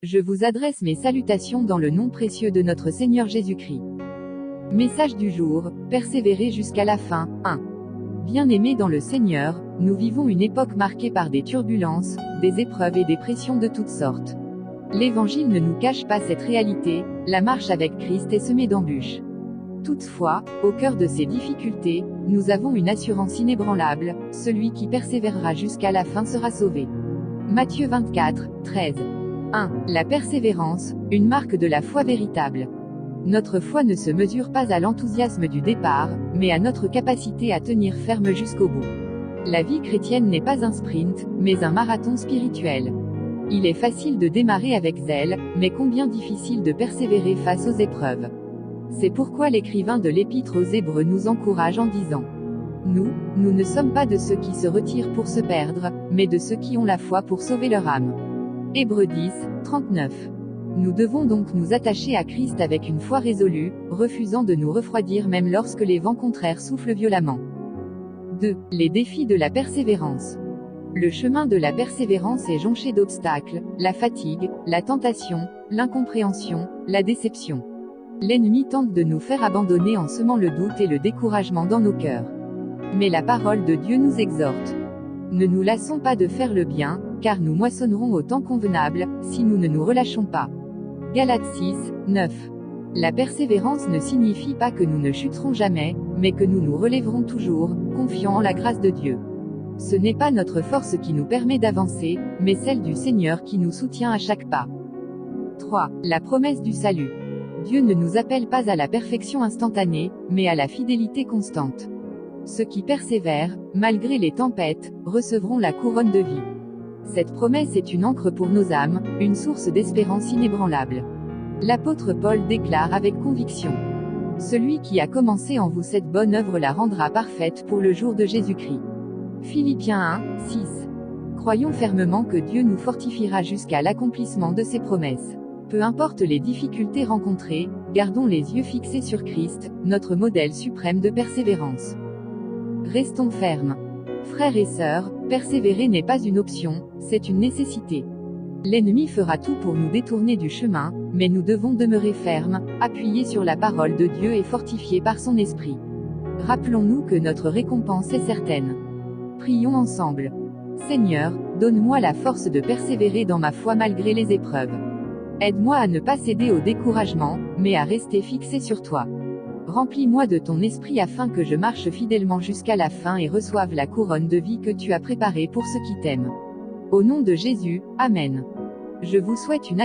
Je vous adresse mes salutations dans le nom précieux de notre Seigneur Jésus-Christ. Message du jour, persévérer jusqu'à la fin. 1. Bien-aimés dans le Seigneur, nous vivons une époque marquée par des turbulences, des épreuves et des pressions de toutes sortes. L'Évangile ne nous cache pas cette réalité, la marche avec Christ est semée d'embûches. Toutefois, au cœur de ces difficultés, nous avons une assurance inébranlable, celui qui persévérera jusqu'à la fin sera sauvé. Matthieu 24, 13. 1. La persévérance, une marque de la foi véritable. Notre foi ne se mesure pas à l'enthousiasme du départ, mais à notre capacité à tenir ferme jusqu'au bout. La vie chrétienne n'est pas un sprint, mais un marathon spirituel. Il est facile de démarrer avec zèle, mais combien difficile de persévérer face aux épreuves. C'est pourquoi l'écrivain de l'Épître aux Hébreux nous encourage en disant: Nous ne sommes pas de ceux qui se retirent pour se perdre, mais de ceux qui ont la foi pour sauver leur âme. Hébreux 10, 39. Nous devons donc nous attacher à Christ avec une foi résolue, refusant de nous refroidir même lorsque les vents contraires soufflent violemment. 2. Les défis de la persévérance. Le chemin de la persévérance est jonché d'obstacles, la fatigue, la tentation, l'incompréhension, la déception. L'ennemi tente de nous faire abandonner en semant le doute et le découragement dans nos cœurs. Mais la parole de Dieu nous exhorte. Ne nous lassons pas de faire le bien, car nous moissonnerons au temps convenable, si nous ne nous relâchons pas. Galates 6, 9. La persévérance ne signifie pas que nous ne chuterons jamais, mais que nous nous relèverons toujours, confiants en la grâce de Dieu. Ce n'est pas notre force qui nous permet d'avancer, mais celle du Seigneur qui nous soutient à chaque pas. 3. La promesse du salut. Dieu ne nous appelle pas à la perfection instantanée, mais à la fidélité constante. Ceux qui persévèrent, malgré les tempêtes, recevront la couronne de vie. Cette promesse est une ancre pour nos âmes, une source d'espérance inébranlable. L'apôtre Paul déclare avec conviction: Celui qui a commencé en vous cette bonne œuvre la rendra parfaite pour le jour de Jésus-Christ. Philippiens 1, 6. Croyons fermement que Dieu nous fortifiera jusqu'à l'accomplissement de ses promesses. Peu importe les difficultés rencontrées, gardons les yeux fixés sur Christ, notre modèle suprême de persévérance. Restons fermes. Frères et sœurs, persévérer n'est pas une option, c'est une nécessité. L'ennemi fera tout pour nous détourner du chemin, mais nous devons demeurer fermes, appuyés sur la parole de Dieu et fortifiés par son esprit. Rappelons-nous que notre récompense est certaine. Prions ensemble. Seigneur, donne-moi la force de persévérer dans ma foi malgré les épreuves. Aide-moi à ne pas céder au découragement, mais à rester fixé sur toi. Remplis-moi de ton esprit afin que je marche fidèlement jusqu'à la fin et reçoive la couronne de vie que tu as préparée pour ceux qui t'aiment. Au nom de Jésus, Amen. Je vous souhaite une agréable